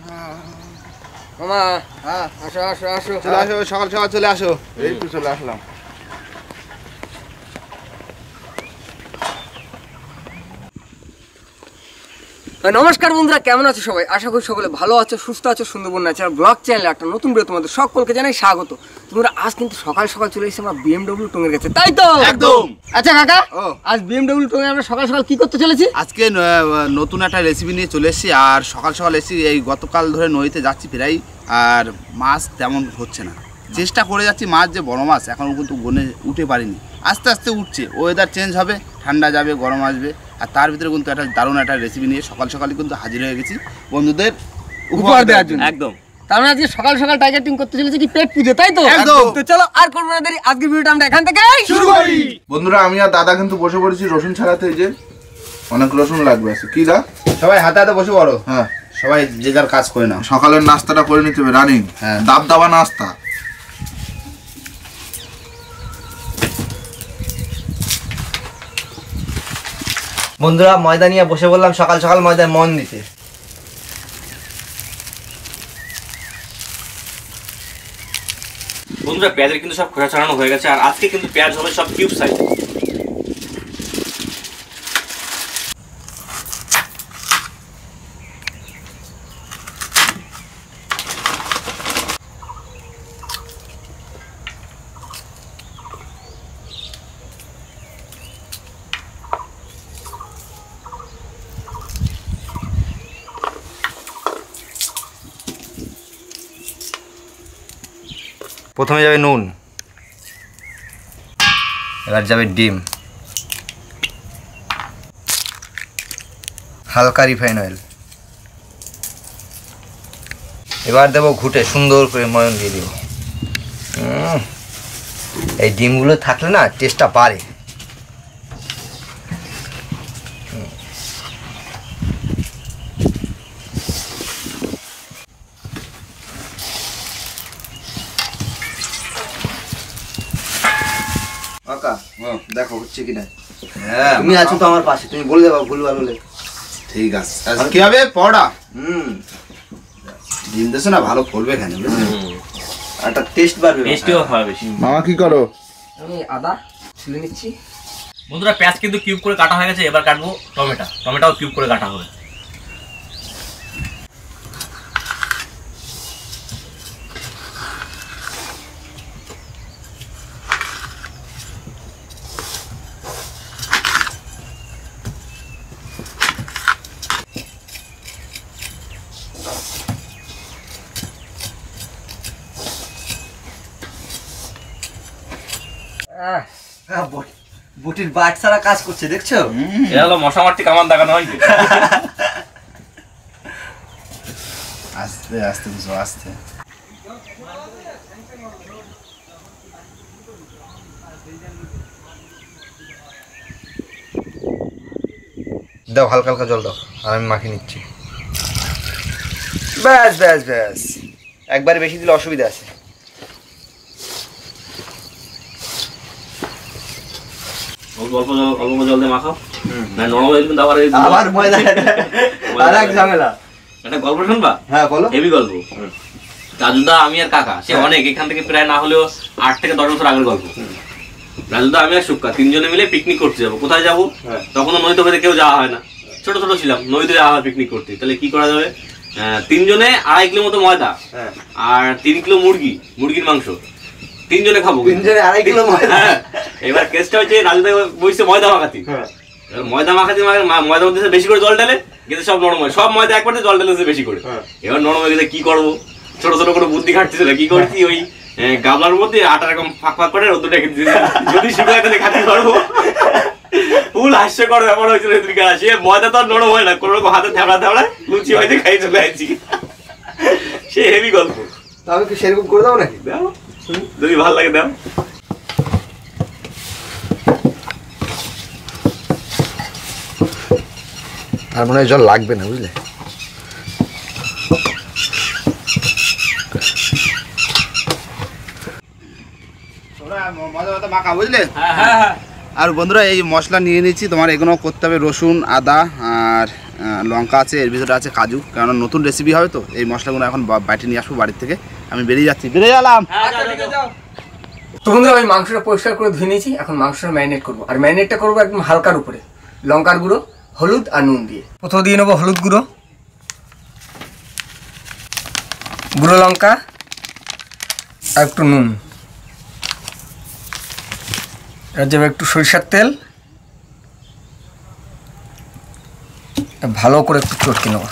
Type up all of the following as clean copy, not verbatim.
মামা হ্যাঁ আসো আসো আসো চলে আসো, সকাল সকাল চলে আসো। এই তো চলে আসলাম। নমস্কার বন্ধুরা, কেমন আছো সবাই? আশা করি সকলে ভালো আছো, সুস্থ আছো। সুন্দরবন ন্যাচারাল ব্লগ চ্যানেলে একটা নতুন ভিডিও তোমাদের সকলকে জানাই স্বাগত। তোমরা আজ কিন্তু সকাল সকাল চলে এসেছি আমরা BMW টঙের কাছে, তাই তো? একদম। আচ্ছা কাকা, আজ BMW টঙে আমরা সকাল সকাল কি করতে চলেছি? আজকে নতুন একটা রেসিপি নিয়ে চলে এসেছি। আর সকাল সকাল এসেছি, এই গতকাল ধরে নদীতে যাচ্ছি প্রায়, আর মাছ তেমন হচ্ছে না। চেষ্টা করে যাচ্ছি, মাছ যে বড় মাছ এখনও কিন্তু গনে উঠে পারিনি। আস্তে আস্তে উঠছে, ওয়েদার চেঞ্জ হবে, ঠান্ডা যাবে, গরম আসবে। আর তার ভিতরে কিন্তু একটা দারুণ একটা রেসিপি নিয়ে সকাল সকালই কিন্তু হাজির হয়ে গেছি বন্ধুদের উপহার দেওয়ার জন্য। একদম। তার মানে আজকে সকাল সকাল টাইগার টিং করতে চলেছি কি পেট পুজো, তাই তো? একদম। তো চলো আর করবো না দেরি, আজকে ভিডিওটা আমরা এখান থেকে শুরু করি। বন্ধুরা, আমি আর দাদা কিন্তু বসে পড়েছি রসুন ছাড়াতে। এই যে অনেক রসুন লাগবে আছে। কি দা, সবাই হাতে হাতে বসে পড়ো। হ্যাঁ, সবাই যে যার কাজ করে নাও। সকালের নাস্তাটা করে নিতে হবে, রানিং। হ্যাঁ, দাবদাবা নাস্তা। বন্ধুরা, ময়দা নিয়ে বসে বললাম সকাল সকাল ময়দায় মন দিতে। বন্ধুরা, পেঁয়াজের কিন্তু সব খোসা ছাড়ানো হয়ে গেছে, আর আজকে কিন্তু পেঁয়াজ হবে সব কিউব সাইজ। প্রথমে যাবে নুন, এবার যাবে ডিম, হালকা রিফাইন অয়েল, এবার দেবো ঘুটে সুন্দর করে ময়ন দিয়ে দেবো। এই ডিমগুলো থাকলে না টেস্টটা বাড়ে। দেখো হচ্ছে কিনা। তুমি আছো তো আমার পাশে, তুমি বলে দেবো ভুলভাল হলে। ঠিক আছে। কি হবে পড়া? ডিম দেশে না ভালো ফলবে এখানে, একটা টেস্ট বাড়বে, টেস্টিও হবে বেশি। মামা কি করো? আমি আদা ছিলে নিচ্ছি। বন্ধুরা, পেঁয়াজ কিন্তু কিউব করে কাটা হয়ে গেছে, এবার কাটবো টমেটোও কিউব করে কাটা হবে। বুটির বাট ছাড়া কাজ করছে, দেখছো? এটা হলো মশা মারতে কামান দাগানো হয়। আস্তে আস্তে বুঝো, আস্তে। দাও হালকা হালকা জল দাও, আর আমি মাখিয়ে নিচ্ছি। ব্যাস ব্যাস ব্যাস, একবারে বেশি দিলে অসুবিধা আছে। অল্প জল দিয়ে মাখাও, না নরম হয়ে কিন্তু আবার ময়দা আর এক ঝামেলা। একটা গল্প শুনবা? হ্যাঁ বলো। হেভি গল্প। রাজুদা, আমি আর কাকা, সে অনেক এখান থেকে প্রায় না হলেও 8 থেকে 10 বছর আগের গল্প। রাজুদা, আমি আর সুক্কা তিনজনে মিলে পিকনিক করতে যাবো। কোথায় যাবো? তখন নদীতে বেঁধে কেউ যাওয়া হয় না, ছোট ছোট ছিলাম, নদীতে যাওয়া হয় পিকনিক করতে। তাহলে কি করা যাবে? 3 জনে 2.5 কিলো মতো ময়দা আর 3 কিলো মুরগির মাংস, 3 জনে খাবো। 3 জনে 2.5 কিলো ময়দা। এবার কেসটা হচ্ছে রাজুদা বসছে ময়দা মাখাতি। ময়দা মাখাতি ময়দার মধ্যে বেশি করে জল ঢালে, গেছে সব নরম হয়। সব ময়দা একবারে জল ঢালেছে বেশি করে। এবার নরম হয়ে গেছে, কি করবো? ছোট ছোট করে বুদ্ধি খাটতেছিল। কি করছি, ওই গামলার মধ্যে আটা এরকম ফাঁক ফাঁক করে রোদ্দুরে রেখে দিয়েছি, যদি শুকায় তাহলে খাতি করবো। ফুল হাস্যকর ব্যাপার হয়েছিল। সে ময়দা তো আর নরম হয় না, কোনো রকম হাতে থাবড়া থাবড়ায় লুচি হয়তো খাই চলে আসছি। সে হেভি গল্প। তাহলে কি সেরকম করে দাও নাকি? দাও, যদি ভালো লাগে দাও। আর মনে হয় জল লাগবে না, বুঝলে? মাখা, বুঝলে? আর বন্ধুরা, এই মশলা নিয়ে নিচ্ছি। তোমার এগুলো করতে হবে রসুন, আদা আর লঙ্কা আছে, এর ভিতরে আছে কাজু, কারণ নতুন রেসিপি হবে তো। এই মশলাগুলো এখন বাইটে নিয়ে আসবো বাড়ির থেকে। আমি বেরিয়ে যাচ্ছি, বেরিয়ে গেলাম। তো বন্ধুরা আমি মাংসটা পরিষ্কার করে ধুয়ে নিয়েছি, এখন মাংসটা ম্যারিনেট করবো। আর ম্যারিনেটটা করবো একদম হালকার উপরে, লঙ্কার গুঁড়ো, হলুদ আর নুন দিয়ে। প্রথমে দিয়ে নেবো হলুদ গুঁড়ো, গুঁড়ো লঙ্কা আর একটু নুন। এবার যাবে একটু সরিষার তেল, ভালো করে একটু চটকে নেবো।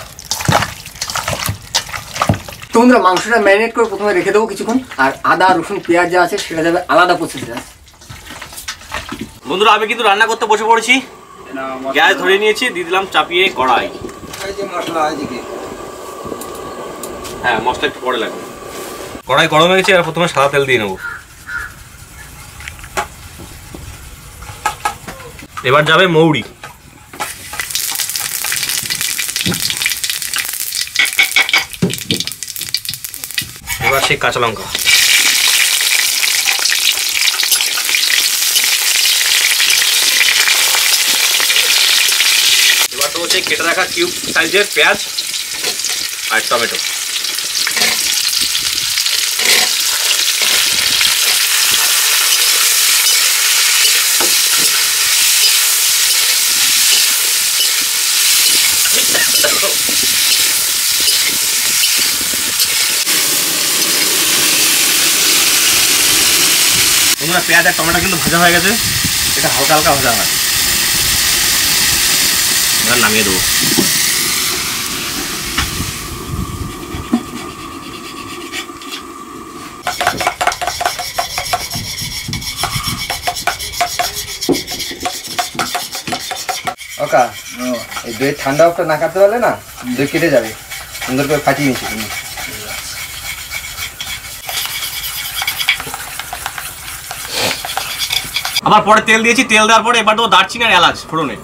তো বন্ধুরা মাংসটা ম্যারিনেট করে প্রথমে রেখে দেবো কিছুক্ষণ। আর আদা রসুন পেঁয়াজ যা আছে সেটা যাবে আলাদা প্রসেসে আছে। বন্ধুরা আমি কিন্তু রান্না করতে বসে পড়েছি, গ্যাস ধরে নিয়েছি, দিয়ে দিলাম চাপিয়ে কড়াই। হ্যাঁ মশলা একটু পরে লাগবে। কড়াই গরম হয়ে গেছে, আর প্রথমে সাদা তেল দিয়ে নেবো। এবার যাবে মৌরি, এবার সেই কাঁচা লঙ্কা, এবার তো হচ্ছে কেটে রাখা কিউব সাইজের পেঁয়াজ আর টমেটো। তোমরা পেঁয়াজ আর টমেটো কিন্তু ভাজা হয়ে গেছে, এটা হালকা হালকা ভাজা হয়। এবার নামিয়ে দেবো। ওকা এই দই ঠান্ডা অবস্থা না কাটতে পারলে না দই কেটে যাবে। সুন্দর করে ফাটিয়ে নিচ্ছি তুমি। আবার পরে তেল দিয়েছি, তেল দেওয়ার পরে এবার দেবো দারচিনি আর এলাচ ফোড়নে।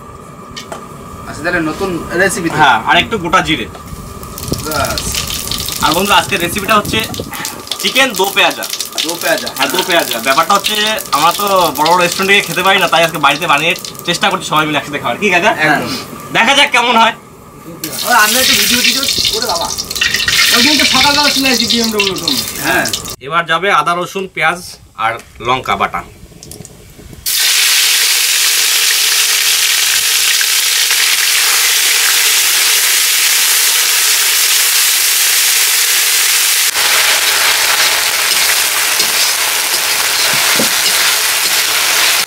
আচ্ছা তাহলে নতুন রেসিপি। হ্যাঁ আর একটু গোটা জিরে। আর বন্ধু আজকের রেসিপিটা হচ্ছে চিকেন দো পেঁয়াজা। হ্যাঁ দো পেঁয়াজা। ব্যাপারটা হচ্ছে আমরা তো বড় বড় রেস্টুরেন্টে খেতে পারি না, তাই আজকে বাড়িতে বানিয়ে চেষ্টা করছি সবাই মিলে একসাথে খাওয়ার। কি কাকা? দেখা যাক কেমন হয়। আমরা একটু ভিডিও করে বাবা ওই দিন তো সকালবেলা চলে আসছি BMW। হ্যাঁ এবার যাবে আদা রসুন পেঁয়াজ আর লঙ্কা বাটা।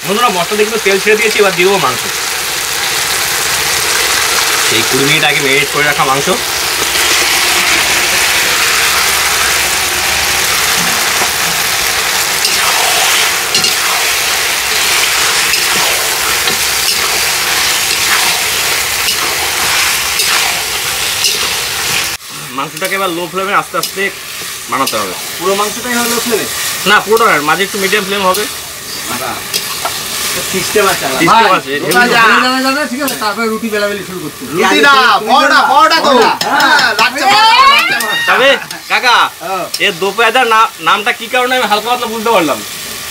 বন্ধুরা মশলা দিয়ে কিন্তু তেল ছেড়ে দিয়েছি, এবার দিয়ে দেবো মাংস। এই 20 মিনিট আগে ম্যারিনেট করে রাখা মাংস। মাংসটাকে এবার লো ফ্লেমে আস্তে আস্তে বানাতে হবে। পুরো মাংসটাই হলো লো ফ্লেমে? না পুরোটা না, মাঝে একটু মিডিয়াম ফ্লেম হবে। সিস্টেম আছে, ঠিক আছে। তারপরে রুটি বেলাবেলি শুরু করতে। তবে কাকা এর দো পেঁয়াজার নামটা কি কারণে আমি হালকা পাতলা বুঝতে পারলাম,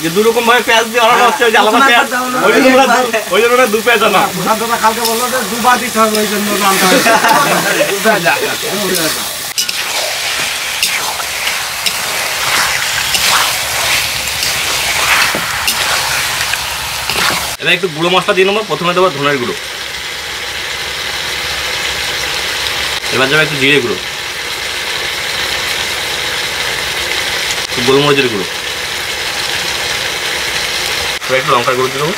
যে দু রকম ভাবে পেঁয়াজ দিয়ে বানানো হচ্ছে, ওই যে আলাদা পেঁয়াজ, ওই জন্য দু পেঁয়াজা না। কালকে বললো দুবার দিতে হবে, ওই জন্য নামটা এবার একটু গুঁড়ো মশলা দিয়ে নেবো। প্রথমে দেবো ধনের গুঁড়ো, এবার যাবে একটু জিরে গুঁড়ো, গোলমরিচের গুঁড়ো, এবার একটু লঙ্কার গুঁড়ো দিয়ে দেবো।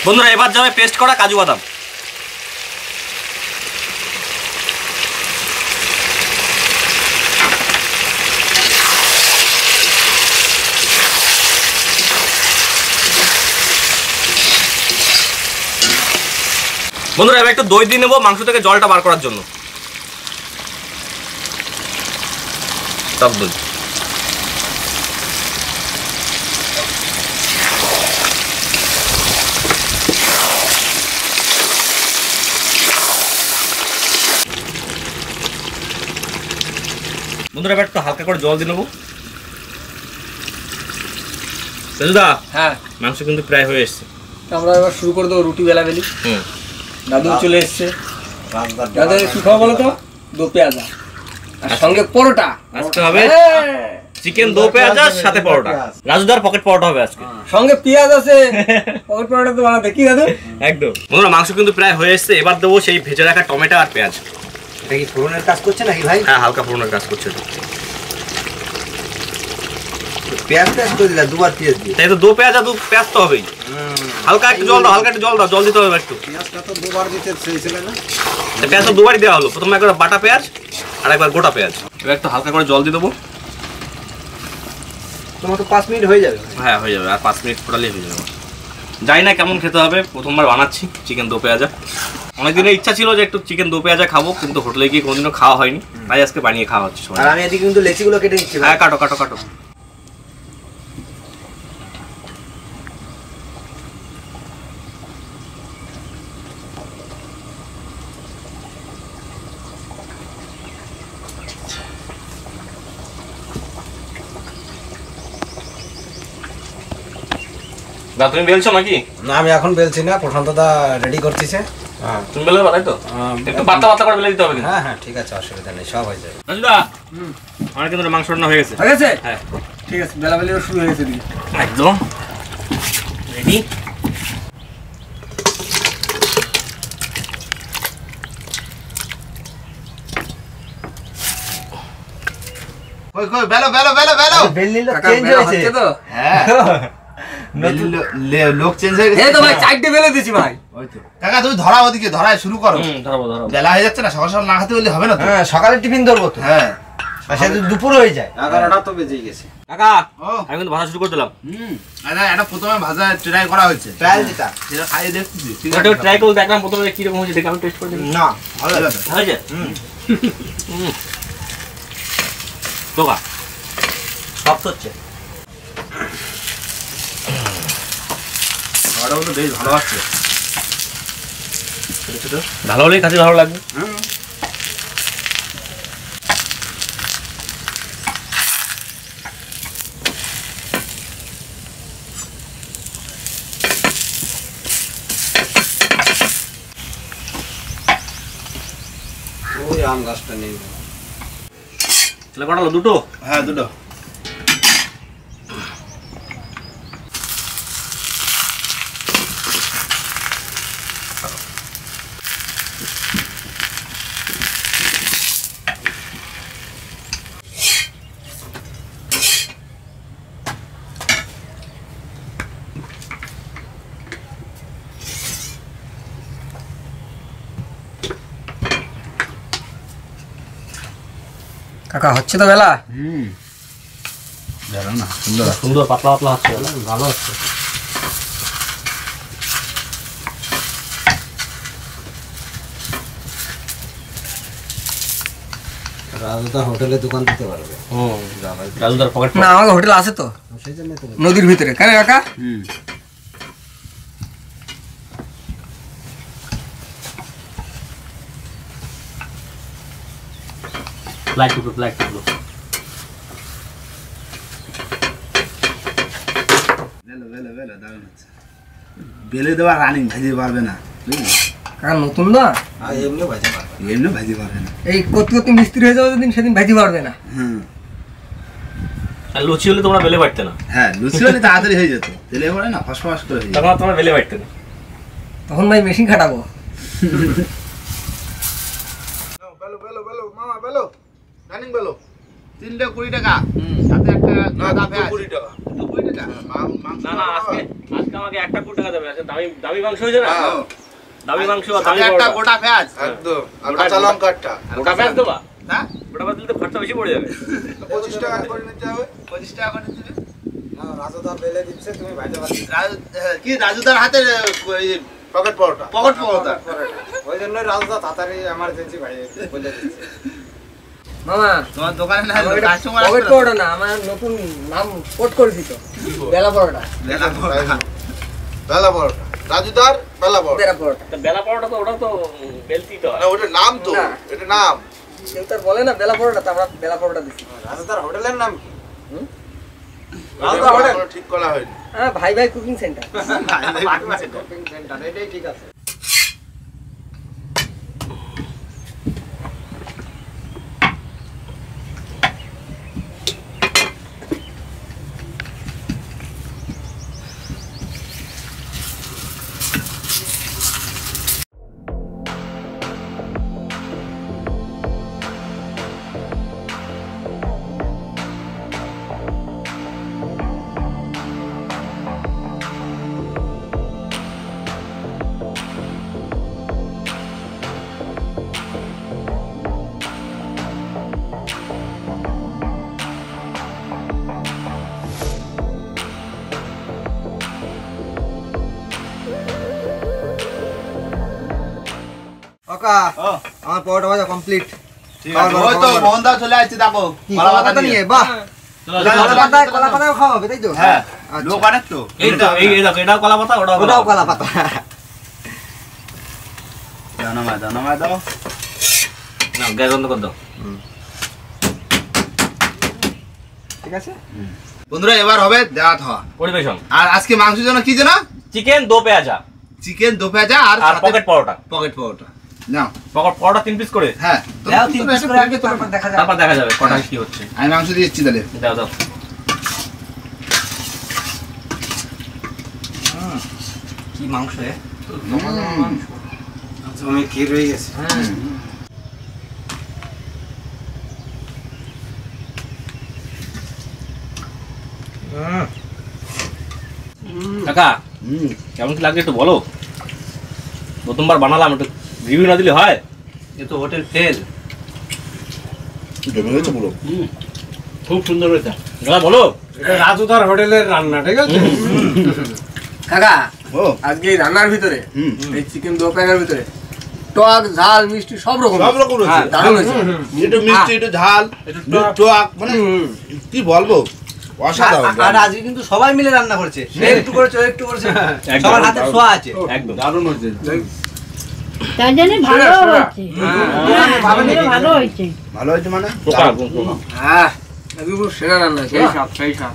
বন্ধুরা এবার যাবে পেস্ট করা কাজু বাদাম। বন্ধুরা এবার একটু দই দিয়ে নেবো মাংস থেকে জলটা বার করার জন্য। টক দই, বন্ধুরা এবার একটু হালকা করে জল দিয়ে নেবো। রাজুদা, হ্যাঁ মাংস কিন্তু প্রায় হয়ে এসছে। আমরা এবার শুরু করে দেবো রুটি বেলাবেলি। দাদু চলে এসছে। দাদু কি খাওয়া বলো তো? দো পেঁয়াজা আর সঙ্গে পরোটা। আজকে হবে চিকেন দো পেঁয়াজ আর সাথে পরোটা। রাজুদার পকেট পরোটা হবে আজকে, সঙ্গে পেঁয়াজ আছে। পকেট পরোটা তো বানাতে কি দাদু? একদম। বন্ধুরা মাংস কিন্তু প্রায় হয়ে এসছে, এবার দেবো সেই ভেজে রাখা টমেটো আর পেঁয়াজ। এটা কি ফোড়নের কাজ করছে নাকি ভাই? হ্যাঁ, হালকা ফোড়নের কাজ করছে। পেঁয়াজ করে দিলা, দুবার পেঁয়াজ দিয়ে। তাই তো দো পেঁয়াজ আর দু পেঁয়াজ তো হবেই। হালকা একটু জল দাও, হালকা একটু জল দাও, জল দিতে হবে একটু। পেঁয়াজটা তো দুবার দিতে চেয়েছিলে না? পেঁয়াজ তো দুবারই দেওয়া হলো, প্রথমে একবার বাটা পেঁয়াজ আর একবার গোটা পেঁয়াজ। এবার একটু হালকা করে জল দিয়ে দেবো। তোমার তো 5 মিনিট হয়ে যাবে। হ্যাঁ হয়ে যাবে, আর 5 মিনিট ফোটালেই হয়ে যাবে। জানি না কেমন খেতে হবে, প্রথমবার বানাচ্ছি চিকেন দো পেঁয়াজা। অনেকদিনের ইচ্ছা ছিল যে একটু চিকেন দো পেঁয়াজা খাবো, কিন্তু হোটেলে গিয়ে কোনোদিনও খাওয়া হয়নি, তাই আজকে বানিয়ে খাওয়া হচ্ছে। আর আমি এদিকে কিন্তু লেচিগুলো কেটে নিচ্ছি। হ্যাঁ, কাটো কাটো কাটো। না তুমি বেলছো নাকি? না আমি এখন বেলছি না, প্রশান্ত দা রেডি করতেছে। হ্যাঁ, তুমি বেলে দেবা তাই তো? একটু পাতলা পাতলা করে বেলে দিতে হবে কিন্তু। হ্যাঁ হ্যাঁ ঠিক আছে, অসুবিধা নেই, সব হয়ে যাবে। রাজুদা, আমার কিন্তু মাংস রান্না হয়ে গেছে। হয়ে গেছে? হ্যাঁ ঠিক আছে, বেলাবেলি শুরু হয়ে গেছে দিদি। একদম রেডি। কই কই বেলো বেলো বেলো বেলো। বেলনিল কাকা চেঞ্জ বেলা হয়েছে হচ্ছে তো? হ্যাঁ, লোক চেঞ্জ হয়ে গেছে। এই তো ভাই 4টে বেলে দিছি ভাই। ওই তো কাকা, তুমি ধরা ওদিকে, ধরায় শুরু করো। ধরবো ধরবো। বেলা হয়ে যাচ্ছে না, সকাল সকাল না খেতে বললে হবে না তো। হ্যাঁ, সকালে টিফিন ধরবো তো। হ্যাঁ আর সেটা দুপুর হয়ে যায়। 11টা তো বেজেই গেছে। কাকা, ও আমি কিন্তু ভাজা শুরু করে দিলাম। এটা প্রথমে ভাজা ট্রাই করা হয়েছে, ট্রায়াল যেটা। সেটা খাইয়ে দেখতেছি। ঠিক ওটা আছে, ট্রাই করে দেখলাম প্রথমে কিরকম হয়েছে, দেখে আমি টেস্ট করে দিলাম। না, ভালো লাগে। হয়েছে? তোকা সফট হচ্ছে। খাওয়াটা কিন্তু বেশ ভালো আছে। ভালো হলেই কাছে ভালো লাগবে। ওই আম গাছটা নেই। তাহলে কটা হলো? দুটো? হ্যাঁ, দুটো। কাকা হচ্ছে তো বেলা? জানো না, সুন্দর আছে। সুন্দর পাতলা পাতলা হচ্ছে, ভালো হচ্ছে। রাজুদা হোটেলে দোকান দিতে পারবে। রাজুদার পকেট না, আমাকে হোটেল আছে তো সেই জন্য তো নদীর ভিতরে। কেন কাকা? ফ্লাইট টুকরো, ফ্লাইট টুকরো। বেলো বেলো বেলো, দারুণ হচ্ছে। বেলে দেওয়া রানিং ভাজিয়ে পারবে না, বুঝলি? কাকা নতুন না, এমনিও বাজে পারবে। এমনি ভাজিয়ে পারবে না। এই করতে করতে মিস্ত্রি হয়ে যাবে যেদিন, সেদিন ভাজি পারবে না। হুম, আর লুচি হলে তোমরা বেলে পারতে না, হ্যাঁ, লুচি হলে তাড়াতাড়ি হয়ে যেত, তেলে পড়ে না, ফসফস করে হয়ে যেত। তখন তোমরা বেলে পারতে না। তখন ভাই মেশিন খাটাবো। বেলো বেলো বেলো মামা, বেলো রানিং বেলো। 320 টাকা, সাথে একটা গাদা পেঁয়াজ। 20 টাকা। 20 টাকা। না না, আজকে আমাকে একটা 20 টাকা দেবে। আজকে দামি দামি মাংস হয়েছে না, দামি মাংস আর দামি সাথে একটা পরোটা। গোটা পেঁয়াজ। একদম। আর কাঁচা লঙ্কাটা গোটা পেঁয়াজ দেবা? হ্যাঁ, গোটা পেঁয়াজ দিলে তো খরচা বেশি পড়ে যাবে। 25 টাকা করে নিতে হবে। 25 টাকা করে নিতে হবে। না, রাজুদা বেলে দিচ্ছে, তুমি ভাজা পারবে। কি রাজুদার হাতে পকেট পরোটা, পকেট পরোটা। ওই জন্যই রাজুদা তাড়াতাড়ি এমার্জেন্সি ভাই বলে দিচ্ছে। মামা তোমার দোকানে না কাস্টমার পকেট আসবে পরোটা না, আমার নতুন নাম কোট করে দিত, বেলা পরোটা। বেলা পরোটা। বেলা পরোটা, রাজুদার বেলা পরোটা। বেলা পরোটা। তা বেলা পরোটা তো ওটা তো বেলতি তো হয়। না, ওটা নাম তো, না। এটা নাম। কেউ তার বলে না বেলা পরোটা, তো আমরা বেলা পরোটা দিচ্ছি। রাজদার হোটেলের নাম কি? হুম? রাজদা হোটেল ঠিক করা হয়নি। হ্যাঁ, ভাই ভাই কুকিং সেন্টার। শপিং সেন্টার, এটাই ঠিক আছে। ওকা আমার পরোটা ভাজা কমপ্লিট। ঠিক আছে, ওই তো মোহনদা চলে আসছে, দেখো কলা পাতা নিয়ে। বাহ, কলা পাতাও খাওয়াবে তাই তো? হ্যাঁ, আচ্ছা। লোক অনেক তো। এই তো এই দেখো, এটাও কলা পাতা, ওটাও ওটাও কলা পাতা। দাও নামায় দাও, নামায় দাও। না, গ্যাস বন্ধ করে দাও। ঠিক আছে। বন্ধুরা এবার হবে দেওয়া খাওয়া। পরিবেশন। আর আজকে মাংসের জন্য কি যেন? চিকেন দো পেঁয়াজা চিকেন দো পেঁয়াজা আর আর পকেট পরোটা। পকেট পরোটা। নাও। পকেট পরোটা 3 পিস করে। হ্যাঁ, দাও 3 পিস করে আগে তারপর দেখা যাবে। তারপর দেখা যাবে কটা কি হচ্ছে। আমি মাংস দিয়েছি তাহলে। দাও দাও। কি মাংস রে? আমি কি রয়ে গেছে? কাকা কেমন কি লাগছে একটু বলো। প্রথমবার বানালাম, একটু রিভিউ না দিলে হয়? এ তো হোটেল ফেল। জমে গেছে পুরো। খুব সুন্দর হয়েছে দাদা, বলো। এটা রাজুদার হোটেলের রান্না, ঠিক আছে? কাকা, ও আজকে এই রান্নার ভিতরে, হুম। এই চিকেন দো প্যানের ভিতরে টক ঝাল মিষ্টি সব রকম সব রকম রয়েছে। হ্যাঁ, দারুণ হয়েছে। একটু মিষ্টি, একটু ঝাল, একটু টক, মানে কি বলবো, অসাধারণ। আর আজকে কিন্তু সবাই মিলে রান্না করেছে। সে একটু করেছে, ও একটু করেছে। একদম। সবার হাতে ছোঁয়া আছে। একদম দারুণ হয়েছে। তাই জন্য ভালো হয়েছে। ভালো হয়েছে। ভালো হয়েছে মানে পোকা, পোকা। হ্যাঁ, আজকে পুরো সেরা রান্না, সেই স্বাদ, সেই স্বাদ।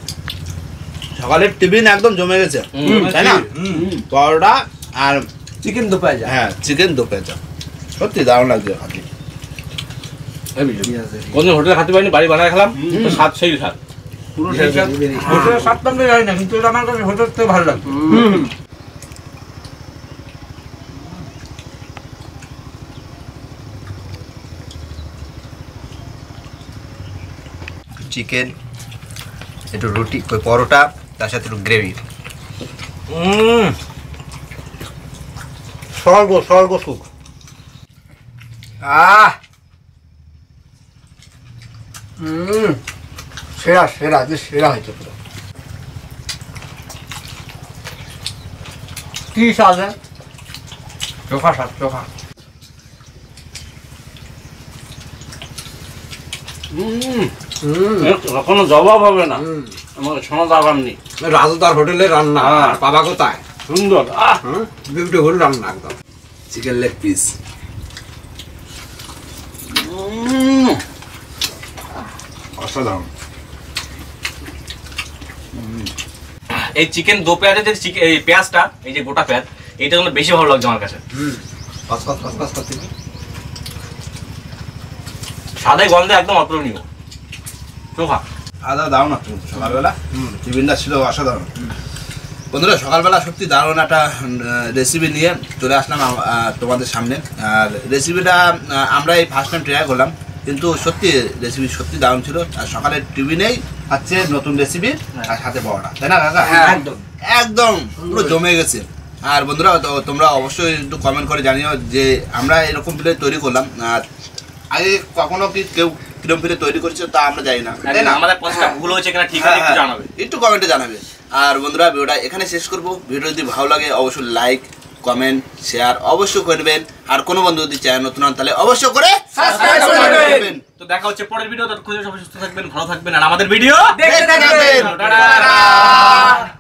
সকালের টিফিন একদম জমে গেছে, হুম। তাই না? পরোটা আর চিকেন দো পেঁয়াজা। হ্যাঁ চিকেন দো পেঁয়াজা, সত্যি দারুণ লাগছে খাতে। কোনদিন হোটেলে খেতে পারিনি, বাড়ি বানায় খেলাম, তো স্বাদ সেই স্বাদ। পুরো সেই সাথে হোটেলের স্বাদ তো আমি জানি না, কিন্তু এটা আমার কাছে হোটেল থেকে ভালো লাগে। চিকেন, একটু রুটি, ওই পরোটা, তার সাথে একটু গ্রেভি। স্বর্গ, স্বর্গ সুখ। সেরা সেরা, আজকে সেরা হয়েছে পুরো। কি স্বাদ? চোখা স্বাদ, চোখা। কোনো জবাব হবে না, আমাকে শোনা দাবার নেই। রাজুদার হোটেলের রান্না, বাবা কোথায়? সুন্দর। বিউটিফুল রান্না একদম। চিকেন লেগ পিস, অসাধারণ। এই চিকেন দো পেঁয়াজের যে এই পেঁয়াজটা, এই যে গোটা পেঁয়াজ, এইটা জন্য বেশি ভালো লাগছে আমার কাছে। কস কস কস কস করতে। সাদা গন্ধে একদম অতুলনীয়। চোখা আদা দাও না তুমি সকালবেলা, টিফিনটা ছিল অসাধারণ। বন্ধুরা সকালবেলা সত্যি দারুণ একটা রেসিপি নিয়ে চলে আসলাম তোমাদের সামনে। আর রেসিপিটা আমরা এই ফার্স্ট টাইম ট্রাই করলাম, কিন্তু সত্যি রেসিপি সত্যি দারুণ ছিল। আর সকালের টিফিনেই হচ্ছে নতুন রেসিপি আর সাথে পরোটা, তাই না কাকা? একদম একদম পুরো জমে গেছে। আর বন্ধুরা তোমরা অবশ্যই একটু কমেন্ট করে জানিও যে আমরা এরকম প্লেট তৈরি করলাম, আর আগে কখনো কি কেউ কিরম প্লেট তৈরি করেছে তা আমরা জানি না, তাই না? আমাদের পছন্দ ভুল হয়েছে কিনা ঠিক আছে একটু জানাবে, একটু কমেন্টে জানাবে। আর বন্ধুরা ভিডিওটা এখানে শেষ করবো। ভিডিও যদি ভালো লাগে অবশ্যই লাইক, কমেন্ট, শেয়ার অবশ্যই করবেন। আর কোনো বন্ধু যদি চ্যানেল নতুন হন তাহলে অবশ্যই করে সাবস্ক্রাইব করবেন। তো দেখা হচ্ছে পরের ভিডিও। ততক্ষণ সবাই সুস্থ থাকবেন, ভালো থাকবেন, আর আমাদের ভিডিও দেখতে থাকবেন। টাটা।